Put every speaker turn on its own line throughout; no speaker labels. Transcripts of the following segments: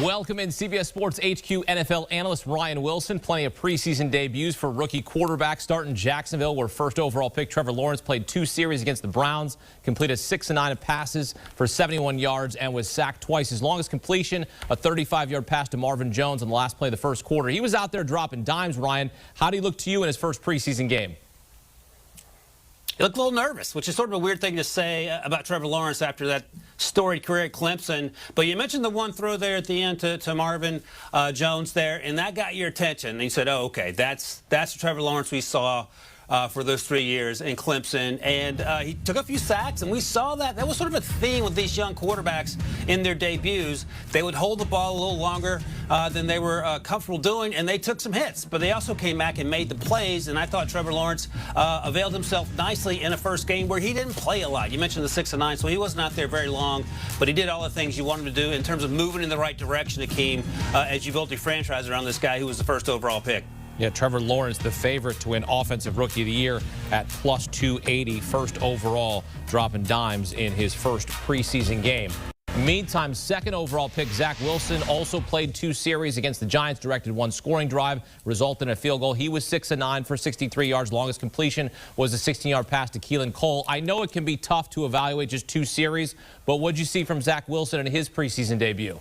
Welcome in CBS Sports HQ NFL analyst Ryan Wilson. Plenty of preseason debuts for rookie quarterbacks starting in Jacksonville, where first overall pick Trevor Lawrence played 2 series against the Browns, completed 6 of 9 passes for 71 yards, and was sacked twice. His longest completion, a 35-yard pass to Marvin Jones on the last play of the first quarter. He was out there dropping dimes, Ryan. How did he look to you in his first preseason game?
He looked a little nervous, which is sort of a weird thing to say about Trevor Lawrence after that storied career at Clemson. But you mentioned the one throw there at the end to Marvin Jones there, and that got your attention. And you said, oh, okay, that's the Trevor Lawrence we saw for those 3 years in Clemson. And he took a few sacks, and we saw that. That was sort of a theme with these young quarterbacks in their debuts. They would hold the ball a little longer than they were comfortable doing, and they took some hits. But they also came back and made the plays, and I thought Trevor Lawrence availed himself nicely in a first game where he didn't play a lot. You mentioned the 6 of 9, so he wasn't out there very long, but he did all the things you want him to do in terms of moving in the right direction, Akeem, as you built your franchise around this guy who was the first overall pick.
Yeah, Trevor Lawrence, the favorite to win Offensive Rookie of the Year at plus 280, first overall, dropping dimes in his first preseason game. Meantime, second overall pick Zach Wilson also played 2 series against the Giants, directed 1 scoring drive, resulted in a field goal. He was 6 of 9 for 63 yards. Longest completion was a 16-yard pass to Keelan Cole. I know it can be tough to evaluate just 2 series, but what did you see from Zach Wilson in his preseason debut?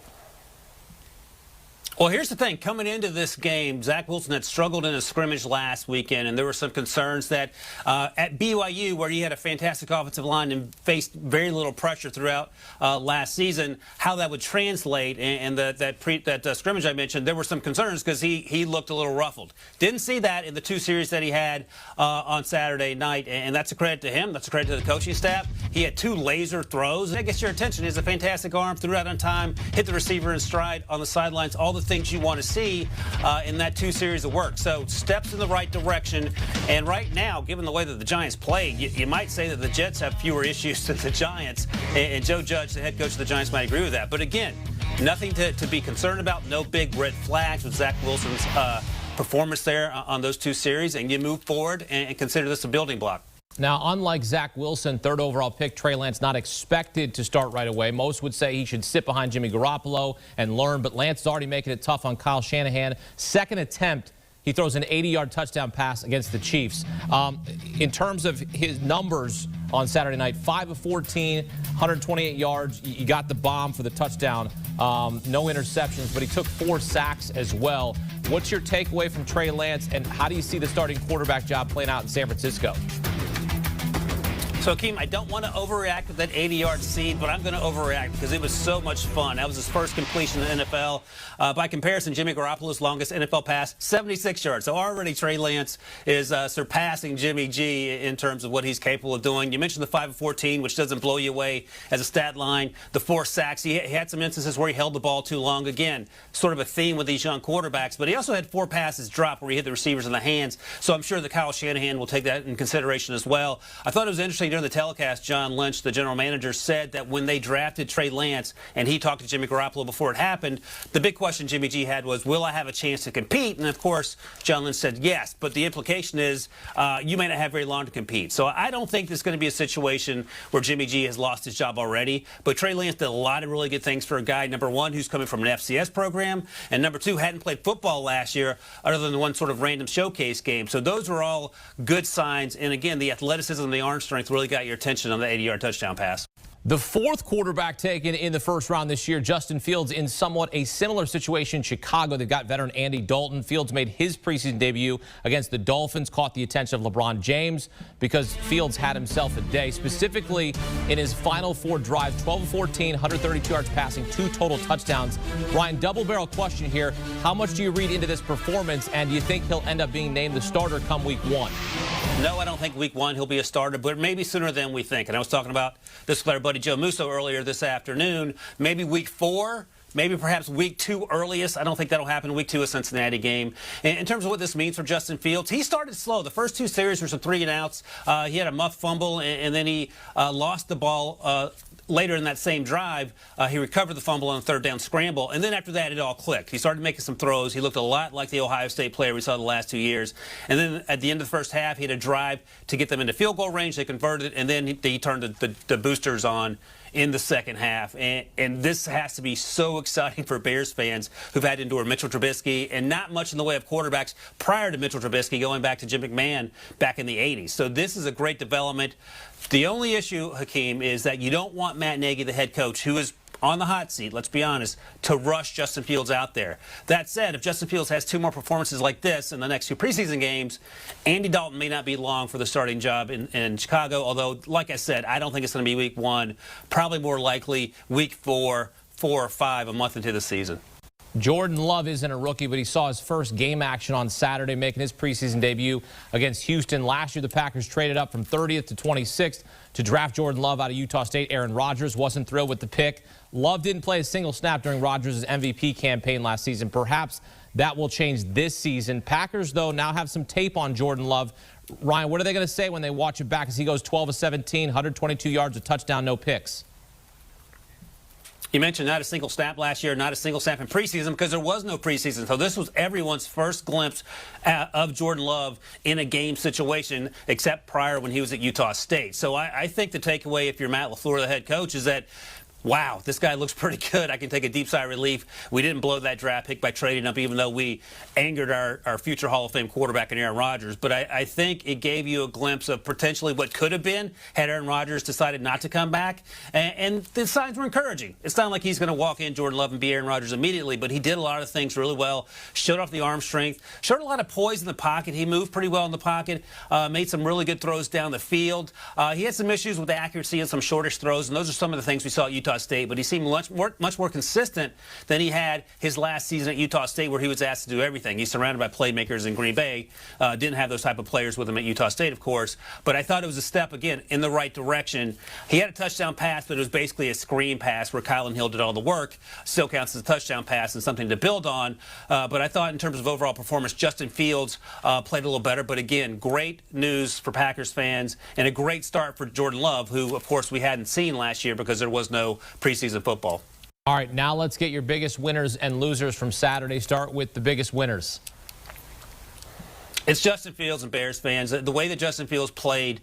Well, here's the thing. Coming into this game, Zach Wilson had struggled in a scrimmage last weekend, and there were some concerns that at BYU, where he had a fantastic offensive line and faced very little pressure throughout last season, how that would translate. And that scrimmage I mentioned, there were some concerns because he looked a little ruffled. Didn't see that in the 2 series that he had on Saturday night, and that's a credit to him. That's a credit to the coaching staff. He had 2 laser throws. And that gets your attention. He has a fantastic arm, threw out on time, hit the receiver in stride on the sidelines, all the things you want to see in that 2 series of work. So steps in the right direction. And right now, given the way that the Giants play, you might say that the Jets have fewer issues than the Giants. And Joe Judge, the head coach of the Giants, might agree with that. But again, nothing to be concerned about. No big red flags with Zach Wilson's performance there on those 2 series. And you move forward and consider this a building block.
Now, unlike Zach Wilson, third overall pick, Trey Lance not expected to start right away. Most would say he should sit behind Jimmy Garoppolo and learn, but Lance is already making it tough on Kyle Shanahan. Second attempt, he throws an 80-yard touchdown pass against the Chiefs. In terms of his numbers on Saturday night, 5 of 14, 128 yards. You got the bomb for the touchdown. No interceptions, but he took 4 sacks as well. What's your takeaway from Trey Lance, and how do you see the starting quarterback job playing out in San Francisco?
So, Akeem, I don't want to overreact with that 80-yard seed, but I'm going to overreact because it was so much fun. That was his first completion in the NFL. By comparison, Jimmy Garoppolo's longest NFL pass, 76 yards. So already Trey Lance is surpassing Jimmy G in terms of what he's capable of doing. You mentioned the 5 of 14, which doesn't blow you away as a stat line. The 4 sacks. He had some instances where he held the ball too long. Again, sort of a theme with these young quarterbacks. But he also had 4 passes dropped where he hit the receivers in the hands. So I'm sure that Kyle Shanahan will take that in consideration as well. I thought it was interesting during the telecast, John Lynch, the general manager, said that when they drafted Trey Lance and he talked to Jimmy Garoppolo before it happened, the big question Jimmy G had was, will I have a chance to compete? And, of course, John Lynch said yes. But the implication is you may not have very long to compete. So I don't think there's going to be a situation where Jimmy G has lost his job already. But Trey Lance did a lot of really good things for a guy, number 1, who's coming from an FCS program, and number 2, hadn't played football last year other than the one sort of random showcase game. So those are all good signs. And, again, the athleticism and the arm strength really got your attention on the 80-yard touchdown pass.
The 4th quarterback taken in the first round this year, Justin Fields, in somewhat a similar situation in Chicago. They've got veteran Andy Dalton. Fields made his preseason debut against the Dolphins, caught the attention of LeBron James because Fields had himself a day, specifically in his final 4 drives, 12 of 14, 132 yards passing, 2 total touchdowns. Ryan, double-barrel question here. How much do you read into this performance, and do you think he'll end up being named the starter come week 1?
No, I don't think week 1 he'll be a starter, but maybe sooner than we think. And I was talking about this with our buddy Joe Musso earlier this afternoon. Maybe week 4, maybe perhaps week 2 earliest. I don't think that'll happen. Week 2 a Cincinnati game. In terms of what this means for Justin Fields, he started slow. The first 2 series were some 3-and-outs. He had a muff fumble, and then he lost the ball later in that same drive. He recovered the fumble on a 3rd down scramble, and then after that, it all clicked. He started making some throws. He looked a lot like the Ohio State player we saw the last 2 years. And then at the end of the first half, he had a drive to get them into field goal range. They converted, and then he turned the boosters on in the second half. And this has to be so exciting for Bears fans who've had to endure Mitchell Trubisky and not much in the way of quarterbacks prior to Mitchell Trubisky, going back to Jim McMahon back in the 80s. So this is a great development. The only issue, Hakeem, is that you don't want Matt Nagy, the head coach, who is on the hot seat, let's be honest, to rush Justin Fields out there. That said, if Justin Fields has 2 more performances like this in the next 2 preseason games, Andy Dalton may not be long for the starting job in Chicago, although, like I said, I don't think it's going to be week 1, probably more likely week 4, 4 or 5, a month into the season.
Jordan Love isn't a rookie, but he saw his first game action on Saturday, making his preseason debut against Houston. Last year, the Packers traded up from 30th to 26th to draft Jordan Love out of Utah State. Aaron Rodgers wasn't thrilled with the pick. Love didn't play a single snap during Rodgers' MVP campaign last season. Perhaps that will change this season. Packers, though, now have some tape on Jordan Love. Ryan, what are they going to say when they watch it back as he goes 12 of 17, 122 yards, a touchdown, no picks?
You mentioned not a single snap last year, not a single snap in preseason, because there was no preseason. So this was everyone's first glimpse of Jordan Love in a game situation, except prior when he was at Utah State. So I think the takeaway, if you're Matt LaFleur, the head coach, is that, wow, this guy looks pretty good. I can take a deep sigh of relief. We didn't blow that draft pick by trading up, even though we angered our future Hall of Fame quarterback in Aaron Rodgers. But I think it gave you a glimpse of potentially what could have been had Aaron Rodgers decided not to come back. And the signs were encouraging. It's not like he's going to walk in Jordan Love and be Aaron Rodgers immediately, but he did a lot of things really well, showed off the arm strength, showed a lot of poise in the pocket. He moved pretty well in the pocket, made some really good throws down the field. He had some issues with the accuracy and some shortish throws, and those are some of the things we saw at Utah State, but he seemed much more consistent than he had his last season at Utah State, where he was asked to do everything. He's surrounded by playmakers in Green Bay. Didn't have those type of players with him at Utah State, of course, but I thought it was a step, again, in the right direction. He had a touchdown pass, but it was basically a screen pass where Kylan Hill did all the work. Still counts as a touchdown pass and something to build on, but I thought in terms of overall performance, Justin Fields played a little better, but again, great news for Packers fans and a great start for Jordan Love, who, of course, we hadn't seen last year because there was no preseason football.
All right, now let's get your biggest winners and losers from Saturday. Start with the biggest winners.
It's Justin Fields and Bears fans. The way that Justin Fields played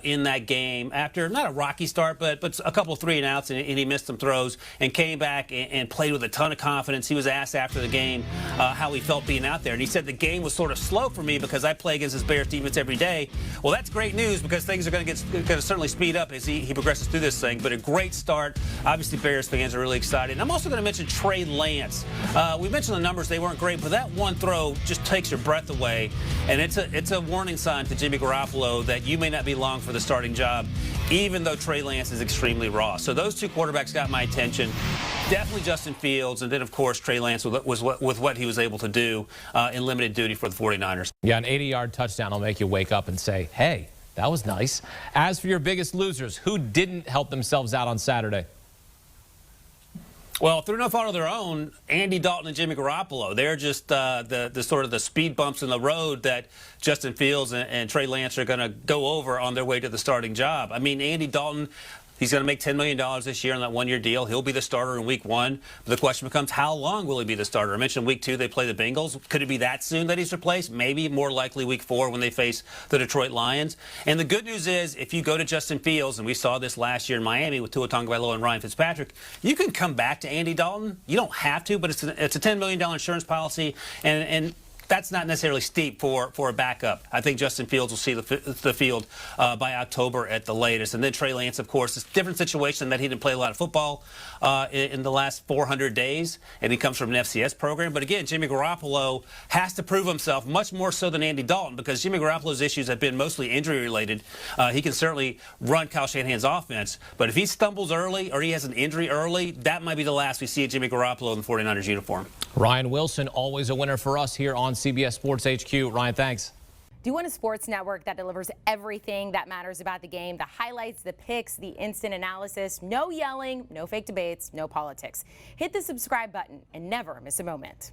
in that game after not a rocky start, but a couple of 3-and-outs, and he missed some throws and came back and played with a ton of confidence. He was asked after the game how he felt being out there, and he said the game was sort of slow for me because I play against this Bears defense every day. Well, that's great news because things are going to certainly speed up as he progresses through this thing. But a great start. Obviously, Bears fans are really excited. And I'm also going to mention Trey Lance. We mentioned the numbers; they weren't great, but that one throw just takes your breath away. And it's a warning sign to Jimmy Garoppolo that you may not be long for the starting job, even though Trey Lance is extremely raw. So those 2 quarterbacks got my attention. Definitely Justin Fields, and then, of course, Trey Lance with what he was able to do in limited duty for the 49ers.
Yeah, an 80-yard touchdown will make you wake up and say, hey, that was nice. As for your biggest losers, who didn't help themselves out on Saturday?
Well, through no fault of their own, Andy Dalton and Jimmy Garoppolo, they're just the sort of the speed bumps in the road that Justin Fields and Trey Lance are going to go over on their way to the starting job. I mean, Andy Dalton, he's going to make $10 million this year on that one-year deal. He'll be the starter in week 1. But the question becomes, how long will he be the starter? I mentioned week 2 they play the Bengals. Could it be that soon that he's replaced? Maybe more likely week 4 when they face the Detroit Lions. And the good news is, if you go to Justin Fields, and we saw this last year in Miami with Tua Tagovailoa and Ryan Fitzpatrick, you can come back to Andy Dalton. You don't have to, but it's a $10 million insurance policy, and that's not necessarily steep for a backup. I think Justin Fields will see the field by October at the latest. And then Trey Lance, of course, it's a different situation that he didn't play a lot of football in the last 400 days, and he comes from an FCS program. But again, Jimmy Garoppolo has to prove himself much more so than Andy Dalton, because Jimmy Garoppolo's issues have been mostly injury-related. He can certainly run Kyle Shanahan's offense, but if he stumbles early or he has an injury early, that might be the last we see of Jimmy Garoppolo in the 49ers uniform.
Ryan Wilson, always a winner for us here on CBS Sports HQ. Ryan, thanks.
Do you want a sports network that delivers everything that matters about the game? The highlights, the picks, the instant analysis, no yelling, no fake debates, no politics. Hit the subscribe button and never miss a moment.